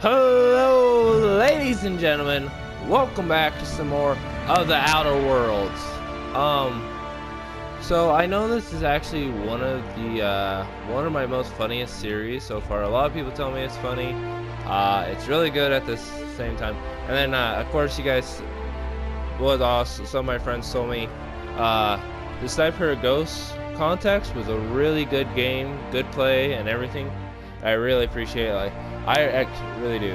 Hello, ladies and gentlemen. Welcome back to some more of the Outer Worlds. So I know this is actually one of my most funniest series so far. A lot of people tell me it's funny. It's really good at the same time. And then, of course, you guys, some of my friends told me, the Sniper Ghost Context was a really good game, good play, and everything. I really appreciate it. I really do.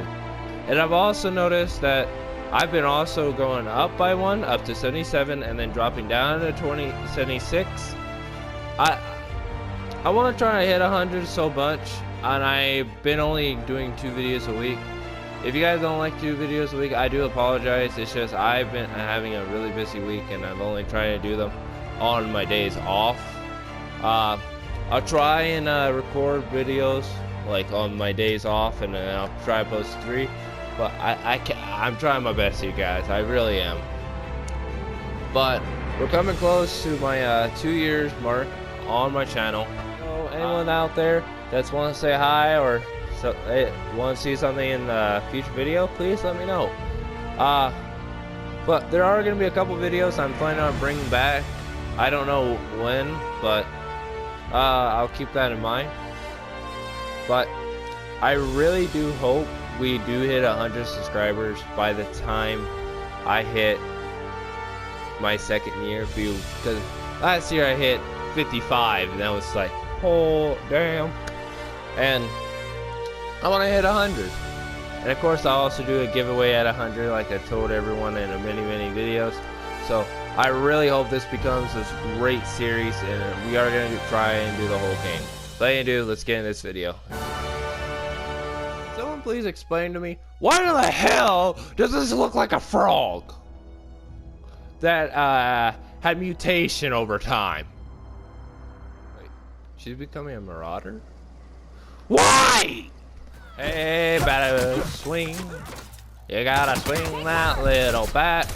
And I've also noticed that I've been also going up by one, up to 77, and then dropping down to 76. I want to try to hit 100 so much, and I've been only doing 2 videos a week. If you guys don't like 2 videos a week, I do apologize. It's just I've been having a really busy week, and I'm only trying to do them on my days off. I'll try and record videos like on my days off, and then I'll try to post 3. But I'm trying my best, you guys. I really am. But we're coming close to my 2 years mark on my channel. So anyone out there that's want to say hi or want to see something in the future video, please let me know. But there are going to be a couple videos I'm planning on bringing back. I don't know when, but I'll keep that in mind. But I really do hope we do hit 100 subscribers by the time I hit my 2nd year, because last year I hit 55 and that was like, oh damn. And I want to hit 100. And of course I'll also do a giveaway at 100 like I told everyone in many videos. So I really hope this becomes this great series, and we are going to try and do the whole game. But anyway, let's get in this video. Someone please explain to me, why the hell does this look like a frog that had mutation over time? Wait, she's becoming a marauder? Why? Hey, better swing. You gotta swing that little bat.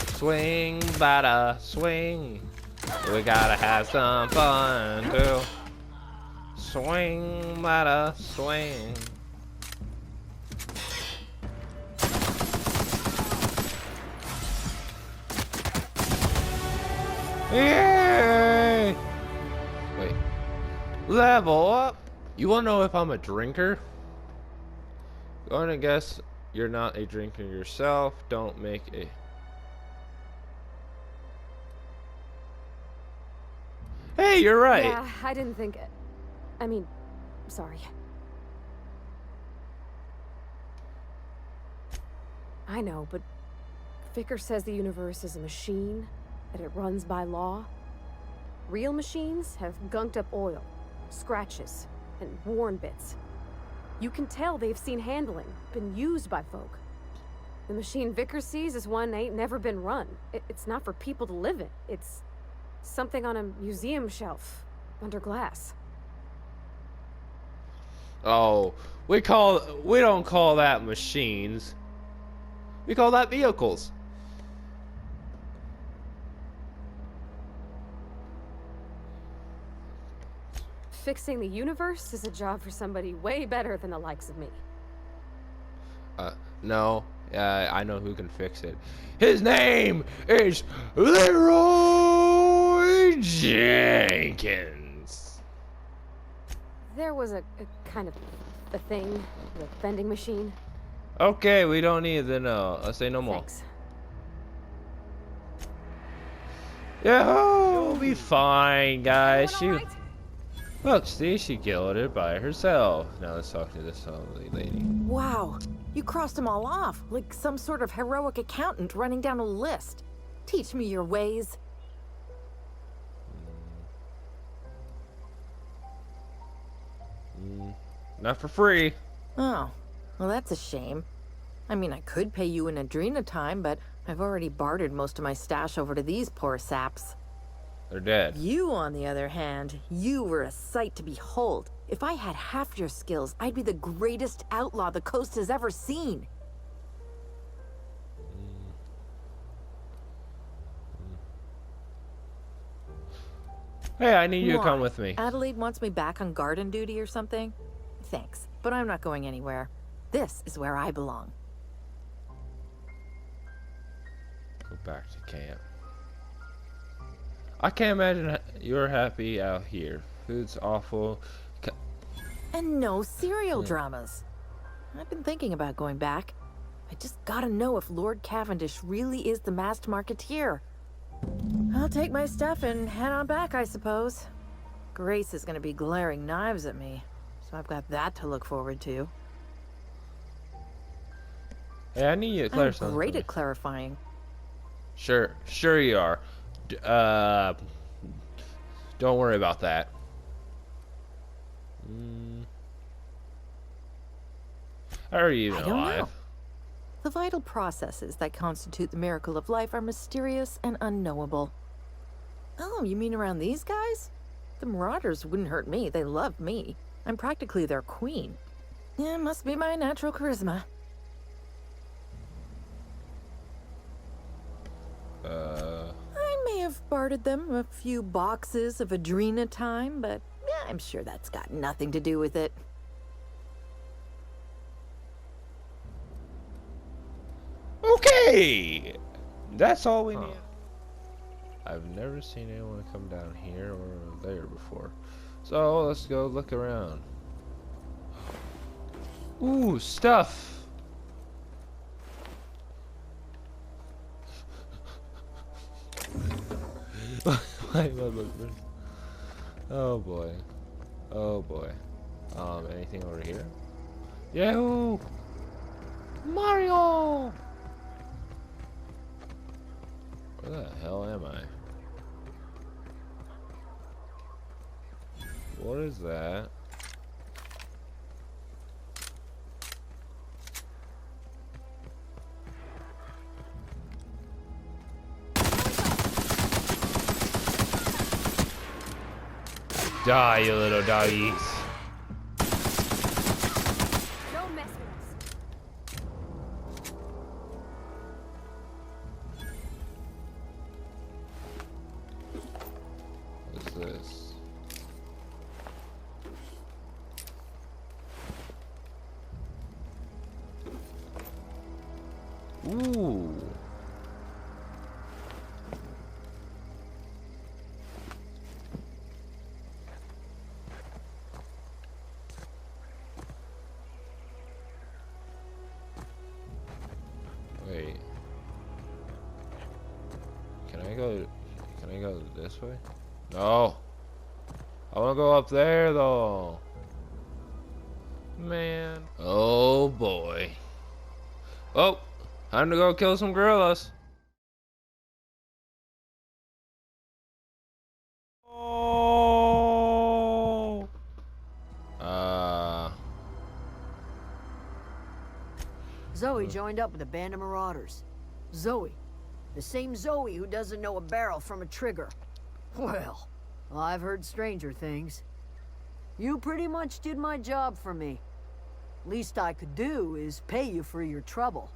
Swing, better swing. We gotta have some fun too. Swing, better swing. Yay! Wait. Level up. You wanna know if I'm a drinker? Going to guess you're not a drinker yourself. Don't make a... Hey, you're right. Yeah, I didn't think it. I mean, sorry. I know, but Vicker says the universe is a machine, that it runs by law. Real machines have gunked up oil, scratches, and worn bits. You can tell they've seen handling, been used by folk. The machine Vicker sees is one ain't never been run. It's not for people to live in. It's something on a museum shelf under glass. Oh, we don't call that machines. We call that vehicles. Fixing the universe is a job for somebody way better than the likes of me. No. I know who can fix it. His name is Leroy Jenkins. There was a kind of a thing, the vending machine. Okay, we don't need to know. I'll say no more. Thanks. Yeah, we'll be fine, guys. Right? Look, see, she killed it by herself. Now let's talk to this lovely lady. Wow, you crossed them all off, like some sort of heroic accountant running down a list. Teach me your ways. Not for free. Oh, well that's a shame. I mean, I could pay you in Adrena time, but I've already bartered most of my stash over to these poor saps. They're dead. You, on the other hand, you were a sight to behold. If I had half your skills, I'd be the greatest outlaw the coast has ever seen. Hey, I need you to come with me. Adelaide wants me back on garden duty or something? I Thanks, but I'm not going anywhere. This is where I belong. Go back to camp. I can't imagine you're happy out here. Food's awful. And no serial dramas. I've been thinking about going back. I just gotta know if Lord Cavendish really is the masked marketeer. I'll take my stuff and head on back, I suppose. Grace is gonna be glaring knives at me, so I've got that to look forward to. Hey, I need you to clarify I'm something. great at clarifying. Sure you are. Don't worry about that. Are you even I don't alive? know. The vital processes that constitute the miracle of life are mysterious and unknowable. Oh, you mean around these guys? The Marauders wouldn't hurt me. They love me. I'm practically their queen. Yeah, it must be my natural charisma. I may have bartered them a few boxes of Adrena time, but yeah, I'm sure that's got nothing to do with it. Okay! That's all we need. I've never seen anyone come down here or there before. So let's go look around. Ooh, stuff! Oh boy. Oh boy. Anything over here? Yahoo! Mario! Where the hell am I? What is that? Die, you little doggies. Don't mess with us. What's this? Ooh. Wait. Can I go this way? No. I want to go up there though. Man. Oh boy. Oh, time to go kill some gorillas. Oh. Zowie joined up with a band of Marauders. Zowie. The same Zowie who doesn't know a barrel from a trigger. Well, I've heard stranger things. You pretty much did my job for me. Least I could do is pay you for your trouble.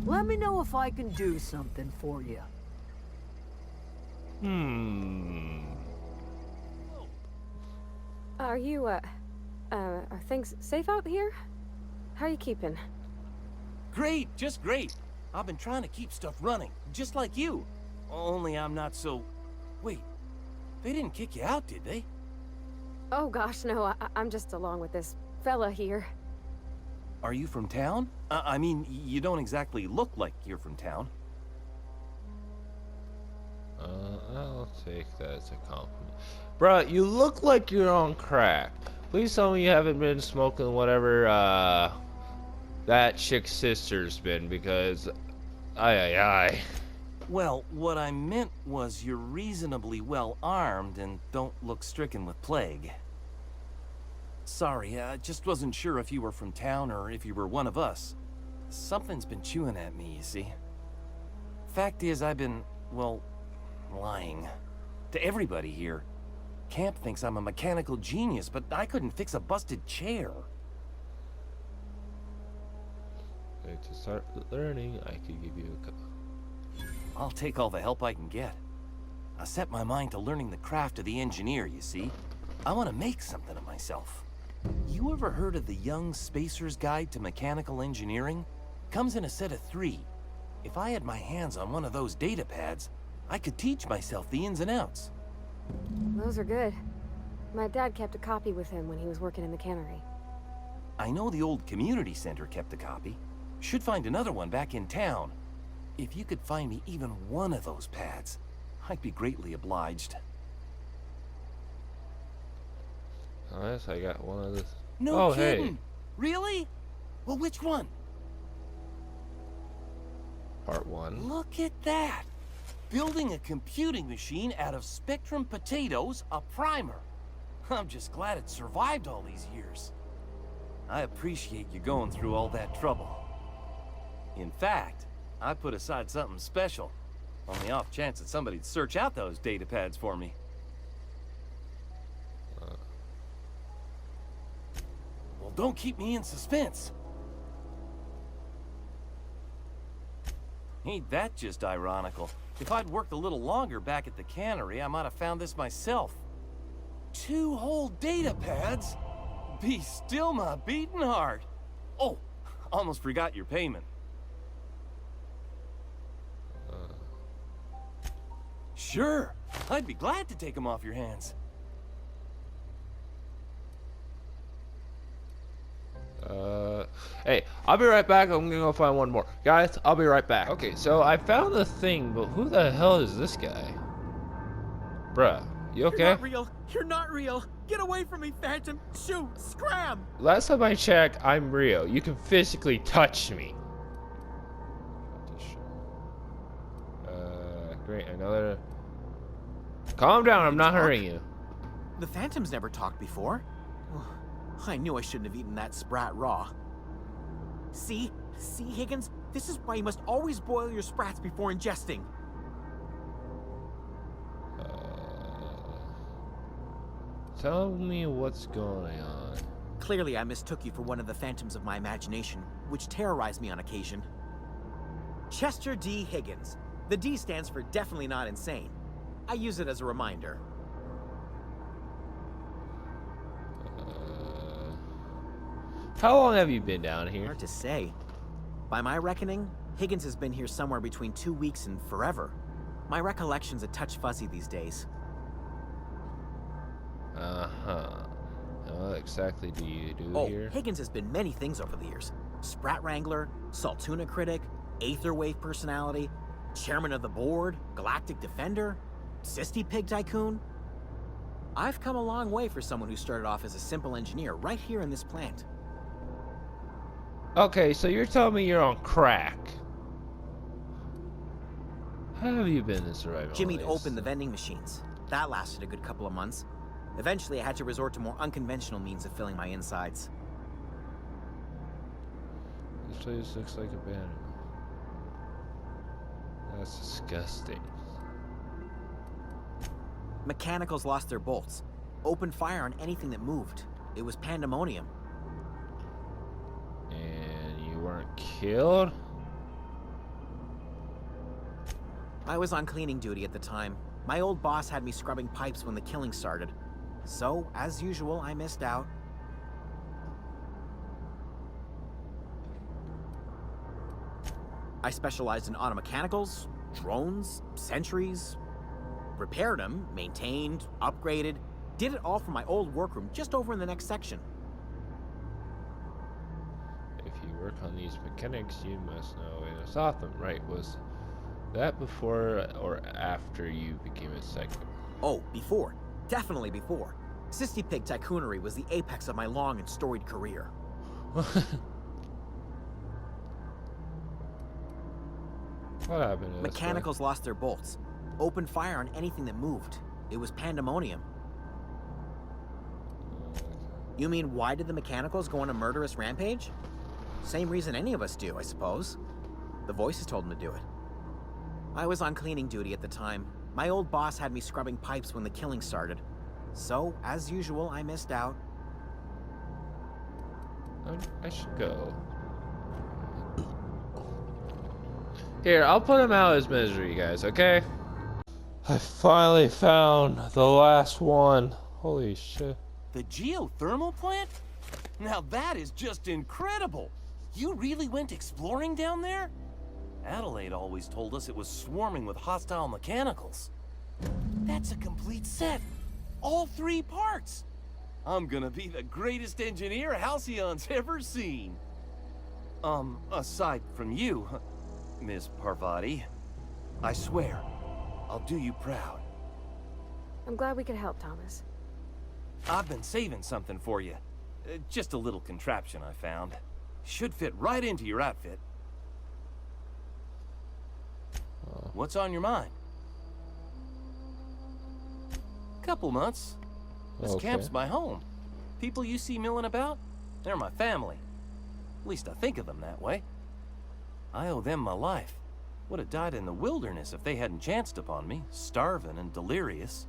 Let me know if I can do something for you. Are you, are things safe out here? How are you keeping? Great, just great. I've been trying to keep stuff running, just like you. Only I'm not so... Wait, they didn't kick you out, did they? Oh gosh, no, I'm just along with this fella here. Are you from town? I mean, you don't exactly look like you're from town. I'll take that as a compliment. Bruh, you look like you're on crack. Please tell me you haven't been smoking whatever, that chick's sister's been, because... Aye. Well, what I meant was you're reasonably well armed and don't look stricken with plague. Sorry, I just wasn't sure if you were from town or if you were one of us. Something's been chewing at me, you see. Fact is, I've been, well, lying. To everybody here. Camp thinks I'm a mechanical genius, but I couldn't fix a busted chair. To start learning, I could give you a couple. I'll take all the help I can get. I set my mind to learning the craft of the engineer, you see. I want to make something of myself. You you ever heard of the Young Spacer's Guide to Mechanical Engineering? Comes in a set of 3. If I had my hands on one of those data pads, I could teach myself the ins and outs. Those are good. My dad kept a copy with him when he was working in the cannery. I know the old community center kept a copy. Should find another one back in town. If you could find me even one of those pads, I'd be greatly obliged. Oh, yes, I got one of this. No Oh, kidding! hey. Really? Well, which one? Part 1. Look at that! Building a computing machine out of Spectrum potatoes, a primer. I'm just glad it survived all these years. I appreciate you going through all that trouble. In fact, I put aside something special, on the off chance that somebody'd search out those data pads for me. Well, don't keep me in suspense. Ain't that just ironical? If I'd worked a little longer back at the cannery, I might have found this myself. 2 whole data pads? Be still my beating heart. Oh, almost forgot your payment. Sure, I'd be glad to take them off your hands. Hey, I'll be right back. I'm gonna go find one more. Guys, I'll be right back. Okay, so I found the thing, but who the hell is this guy? Bruh, you okay? You're not real. You're not real. Get away from me, Phantom. Shoot, scram. Last time I checked, I'm real. You can physically touch me. Great, another... Calm down, I'm not hurting you. The Phantom's never talked before. I knew I shouldn't have eaten that sprat raw. See, Higgins? This is why you must always boil your sprats before ingesting. Tell me what's going on. Clearly, I mistook you for one of the phantoms of my imagination, which terrorized me on occasion. Chester D. Higgins. The D stands for definitely not insane. I use it as a reminder. How long have you been down here? Hard to say. By my reckoning, Higgins has been here somewhere between 2 weeks and forever. My recollection's a touch fuzzy these days. Uh-huh. What exactly do you do here? Higgins has been many things over the years. Sprat Wrangler, Tuna critic, Aetherwave personality, chairman of the board, galactic defender, Sisty Pig tycoon. I've come a long way for someone who started off as a simple engineer right here in this plant. Okay, so you're telling me you're on crack. How have you been surviving? Jimmy'd opened the vending machines. That lasted a good couple of months. Eventually, I had to resort to more unconventional means of filling my insides. This place looks like a banana. That's disgusting. Mechanicals lost their bolts. Opened fire on anything that moved. It was pandemonium. And you weren't killed? I was on cleaning duty at the time. My old boss had me scrubbing pipes when the killing started. So, as usual, I missed out. I specialized in automechanicals, drones, sentries, repaired them, maintained, upgraded, did it all from my old workroom just over in the next section. If you work on these mechanics, you must know in Southam, right? Was that before or after you became a psycho? Oh, before. Definitely before. Sisty Pig tycoonery was the apex of my long and storied career. What happened to this Mechanicals lost their bolts. Opened fire on anything that moved. It was pandemonium. You mean, why did the Mechanicals go on a murderous rampage? Same reason any of us do, I suppose. The voices told them to do it. I was on cleaning duty at the time. My old boss had me scrubbing pipes when the killing started. So, as usual, I missed out. I should go. Here, I'll put him out of his misery, guys, okay? I finally found the last one. Holy shit. The geothermal plant? Now that is just incredible! You really went exploring down there? Adelaide always told us it was swarming with hostile mechanicals. That's a complete set. All 3 parts. I'm gonna be the greatest engineer Halcyon's ever seen. Aside from you, Miss Parvati, I swear, I'll do you proud. I'm glad we could help, Thomas. I've been saving something for you. Just a little contraption I found. Should fit right into your outfit. What's on your mind? Couple months. This camp's my home. People you see milling about, they're my family. At least I think of them that way. I owe them my life. Would have died in the wilderness if they hadn't chanced upon me, starving and delirious.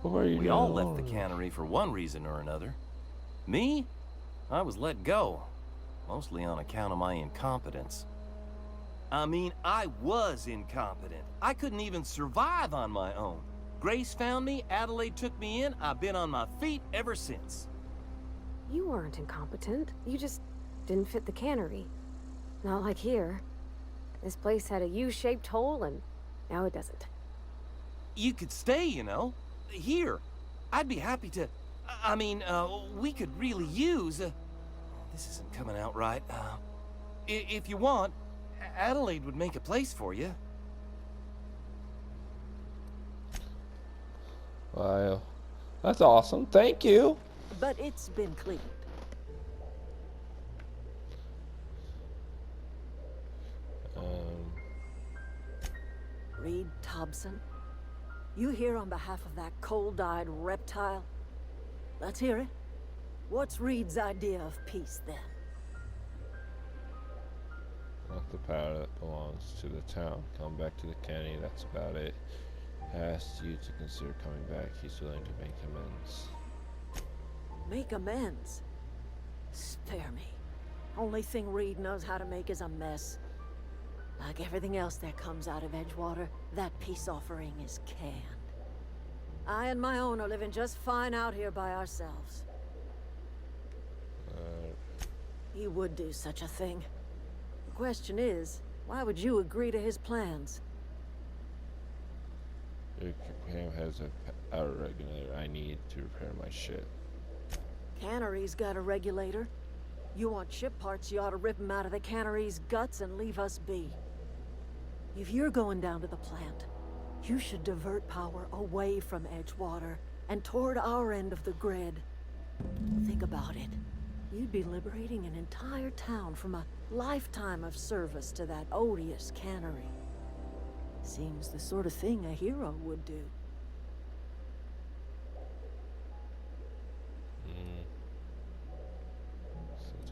We all left the cannery for one reason or another. Me? I was let go, mostly on account of my incompetence. I mean, I was incompetent. I couldn't even survive on my own. Grace found me, Adelaide took me in, I've been on my feet ever since. You weren't incompetent. You just didn't fit the cannery. Not like here. This place had a U-shaped hole, and now it doesn't. You could stay, you know. Here. I'd be happy to... I mean, we could really use... this isn't coming out right. If you want, Adelaide would make a place for you. Wow. That's awesome. Thank you. But it's been cleaned. Reed Thompson, you here on behalf of that cold-eyed reptile? Let's hear it. What's Reed's idea of peace, then? Not the power that belongs to the town. Come back to the canny, that's about it. Asked you to consider coming back. He's willing to make amends. Make amends? Spare me. Only thing Reed knows how to make is a mess. Like everything else that comes out of Edgewater, that peace offering is canned. I and my own are living just fine out here by ourselves. He would do such a thing. The question is, why would you agree to his plans? Your Cam has a power regulator. I need to repair my ship. Cannery's got a regulator. You want ship parts, you ought to rip them out of the cannery's guts and leave us be. If you're going down to the plant, you should divert power away from Edgewater and toward our end of the grid. Think about it. You'd be liberating an entire town from a lifetime of service to that odious cannery. Seems the sort of thing a hero would do.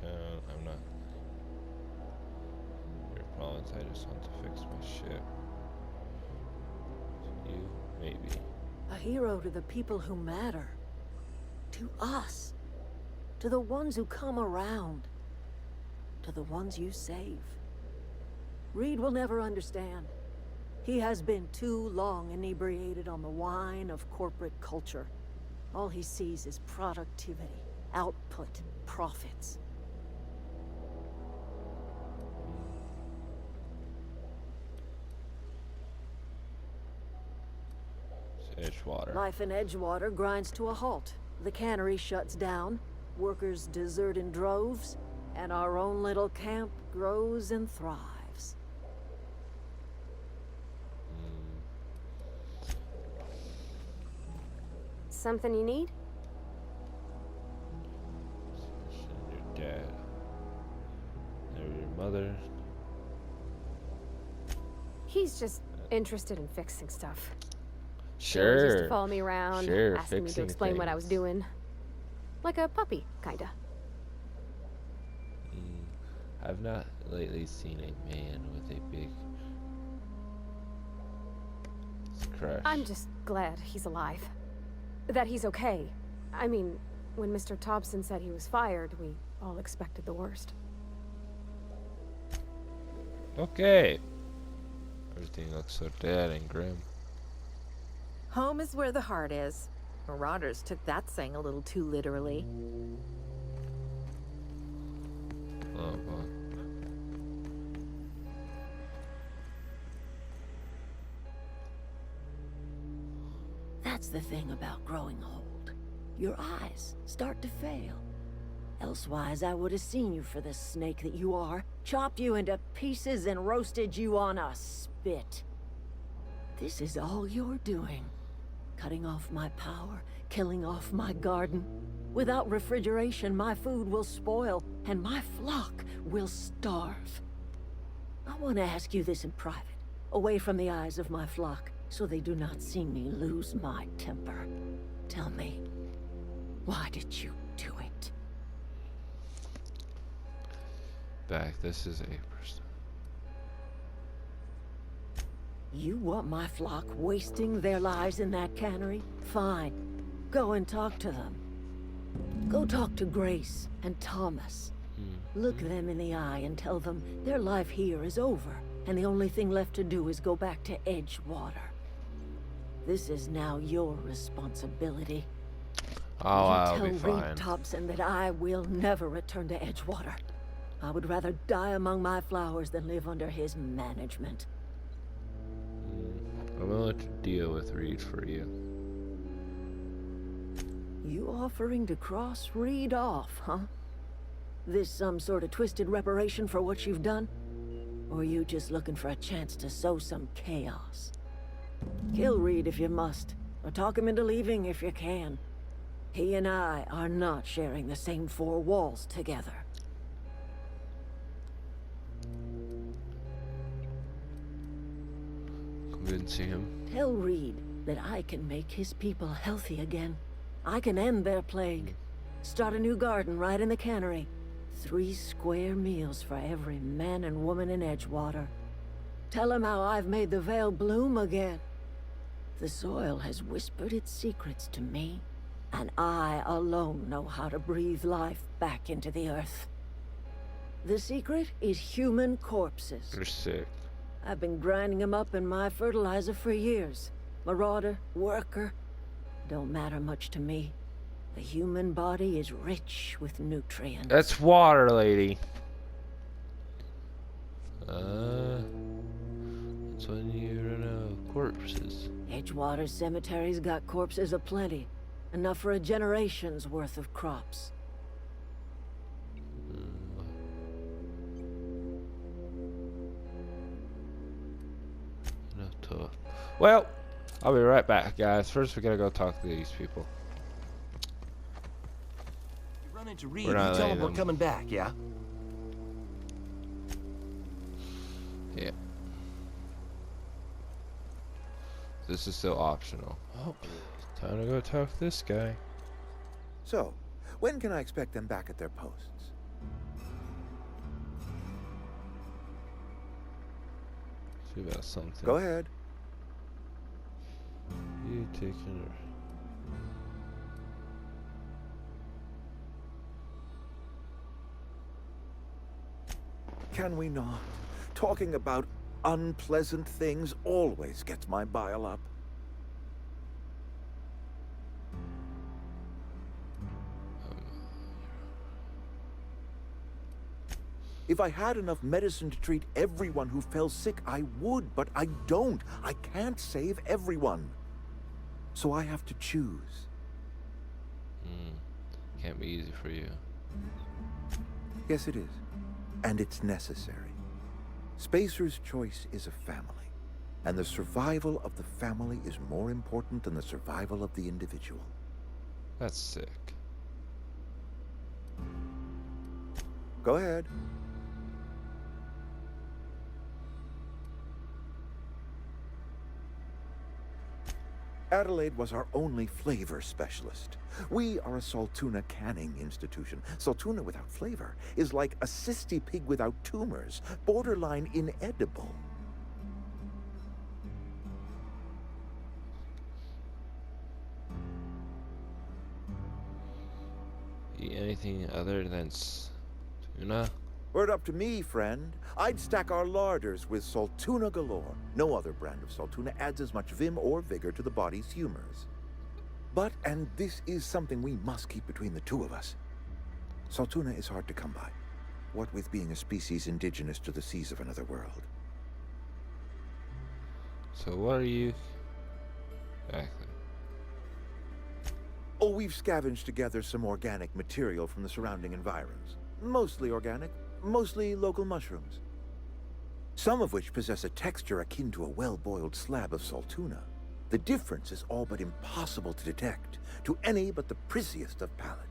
Town, I'm not your problems. I just want to fix my ship. You, maybe. A hero to the people who matter. To us. To the ones who come around. To the ones you save. Reed will never understand. He has been too long inebriated on the wine of corporate culture. All he sees is productivity, output, profits. Edgewater. Life in Edgewater grinds to a halt. The cannery shuts down, workers desert in droves, and our own little camp grows and thrives. Something you need? Your dad. Or your mother. He's just interested in fixing stuff. He Sure. always used to follow me around, Sure, asking me to fixing explain what I was things. doing. Like a puppy, kinda. I've not lately seen a man with a big crush. I'm just glad he's alive. That he's okay. I mean, when Mr. Thompson said he was fired, we all expected the worst. Okay. Everything looks so dead and grim. Home is where the heart is. Marauders took that saying a little too literally. Oh, boy. That's the thing about growing old. Your eyes start to fail. Elsewise, I would have seen you for the snake that you are, chopped you into pieces and roasted you on a spit. This is all you're doing. Cutting off my power, killing off my garden. Without refrigeration, my food will spoil, and my flock will starve. I want to ask you this in private, away from the eyes of my flock, so they do not see me lose my temper. Tell me, why did you do it? Back, this is April. You want my flock wasting their lives in that cannery? Fine. Go and talk to them. Go talk to Grace and Thomas. Look them in the eye and tell them their life here is over, and the only thing left to do is go back to Edgewater. This is now your responsibility. Oh, You I'll tell be fine. Reed Thompson that I will never return to Edgewater. I would rather die among my flowers than live under his management. I'm willing to deal with Reed for you. You offering to cross Reed off, huh? This some sort of twisted reparation for what you've done? Or you just looking for a chance to sow some chaos? Kill Reed if you must, or talk him into leaving if you can. He and I are not sharing the same four walls together. Convincing him. Tell Reed that I can make his people healthy again. I can end their plague. Start a new garden right in the cannery. 3 square meals for every man and woman in Edgewater. Tell him how I've made the Vale bloom again. The soil has whispered its secrets to me, and I alone know how to breathe life back into the earth. The secret is human corpses. You're sick. I've been grinding them up in my fertilizer for years. Marauder, worker, don't matter much to me. The human body is rich with nutrients. That's water, lady. That's when you run out of corpses. Edgewater Cemetery's got corpses aplenty. Enough for a generation's worth of crops. Enough talk. Well, I'll be right back, guys. First, we gotta go talk to these people. You run into Reed We're and not tell him letting we're them. coming back, yeah? Yeah. This is still optional. Oh, time to go talk to this guy. So, when can I expect them back at their posts? See about something. Go ahead. You taking her. Can we not? Talking about unpleasant things always gets my bile up. If I had enough medicine to treat everyone who fell sick, I would, but I don't. I can't save everyone. So I have to choose. Can't be easy for you. Yes, it is. And it's necessary. Spacer's choice is a family. And the survival of the family is more important than the survival of the individual. That's sick. Go ahead. Adelaide was our only flavor specialist. We are a Saltuna canning institution. Saltuna without flavor is like a cysty pig without tumors, borderline inedible. Eat anything other than tuna? Word up to me, friend. I'd stack our larders with Saltuna galore. No other brand of Saltuna adds as much vim or vigor to the body's humors. But, and this is something we must keep between the two of us, Tuna is hard to come by, what with being a species indigenous to the seas of another world. So what are you exactly? Oh, we've scavenged together some organic material from the surrounding environs. Mostly organic, mostly local mushrooms. Some of which possess a texture akin to a well-boiled slab of saltuna. The difference is all but impossible to detect to any but the prissiest of palate.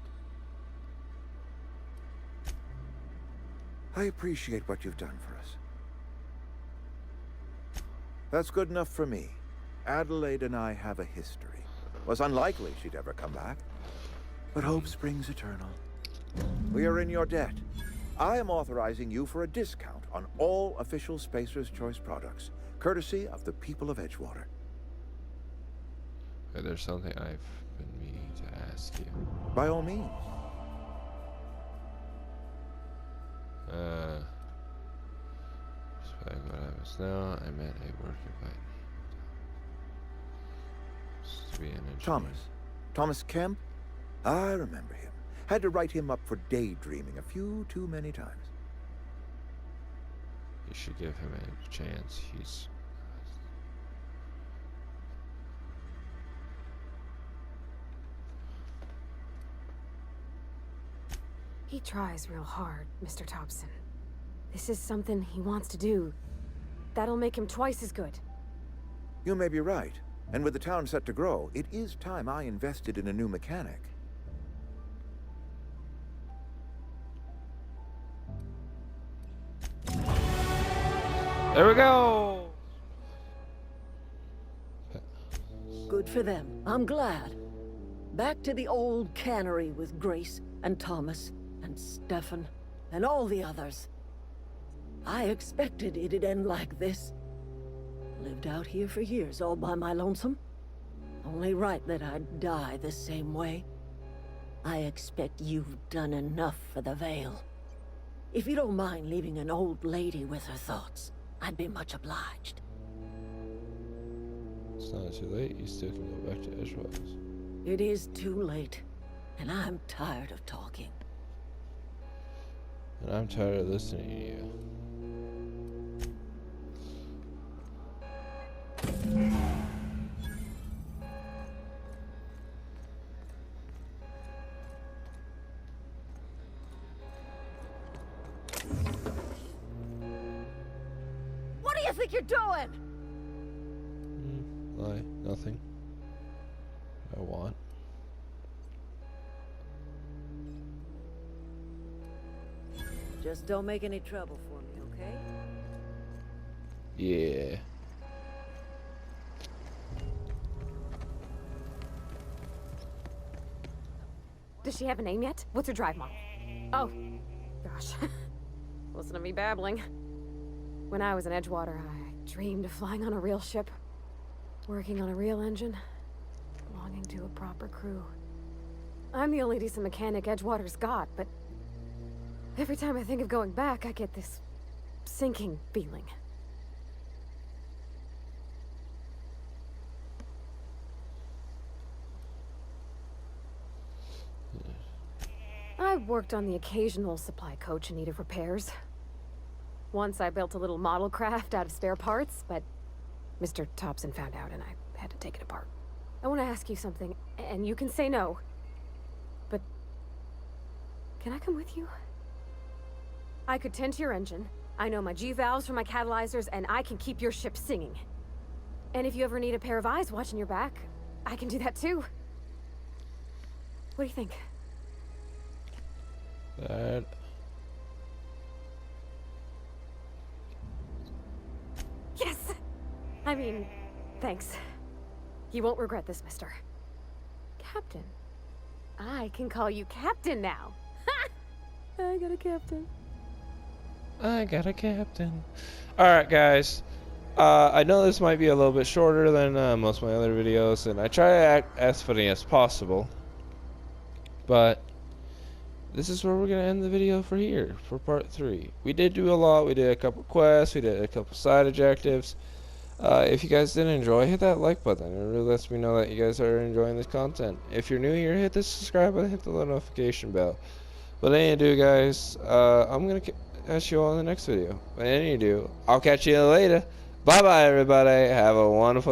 I appreciate what you've done for us. That's good enough for me. Adelaide and I have a history. Was unlikely she'd ever come back. But hope springs eternal. We are in your debt. I am authorizing you for a discount on all official Spacer's Choice products, courtesy of the people of Edgewater. Okay, there's something I've been meaning to ask you. By all means. Respect what I was now. I met a worker by to be an engineer. Thomas Kemp? I remember him. Had to write him up for daydreaming a few too many times. You should give him a chance. He's He tries real hard, Mr. Thompson. This is something he wants to do. That'll make him twice as good. You may be right. And with the town set to grow, it is time I invested in a new mechanic. there we go. Good for them. I'm glad. Back to the old cannery with Grace and Thomas and Stefan and all the others. I expected it'd end like this. Lived out here for years all by my lonesome. Only right that I'd die the same way. I expect you've done enough for the Vale. If you don't mind leaving an old lady with her thoughts, I'd be much obliged. It's not too late. You still can go back to Edgewater. It is too late, and I'm tired of talking. And I'm tired of listening to you. What do you think you're doing? Lie. Nothing. I want. Just don't make any trouble for me, okay? Yeah. Does she have a name yet? What's her drive model? Oh, gosh. Listen to me babbling. When I was in Edgewater, I dreamed of flying on a real ship, working on a real engine, belonging to a proper crew. I'm the only decent mechanic Edgewater's got, but every time I think of going back, I get this sinking feeling. I worked on the occasional supply coach in need of repairs. Once I built a little model craft out of spare parts, but Mr. Thompson found out and I had to take it apart. I want to ask you something, and you can say no, but can I come with you? I could tend to your engine. I know my G-valves from my catalyzers, and I can keep your ship singing. And if you ever need a pair of eyes watching your back, I can do that too. What do you think? That. Yes! I mean, thanks. You won't regret this, mister. Captain. I can call you Captain now. Ha! I got a captain. I got a captain. Alright, guys. I know this might be a little bit shorter than most of my other videos, and I try to act as funny as possible. But this is where we're going to end the video for here, for part 3. We did do a lot. We did a couple quests. We did a couple side objectives. If you guys did enjoy, hit that like button. It really lets me know that you guys are enjoying this content. If you're new here, hit the subscribe button, hit the little notification bell. But any ado, guys, I'm going to catch you all in the next video. But any ado, I'll catch you later. Bye-bye, everybody. Have a wonderful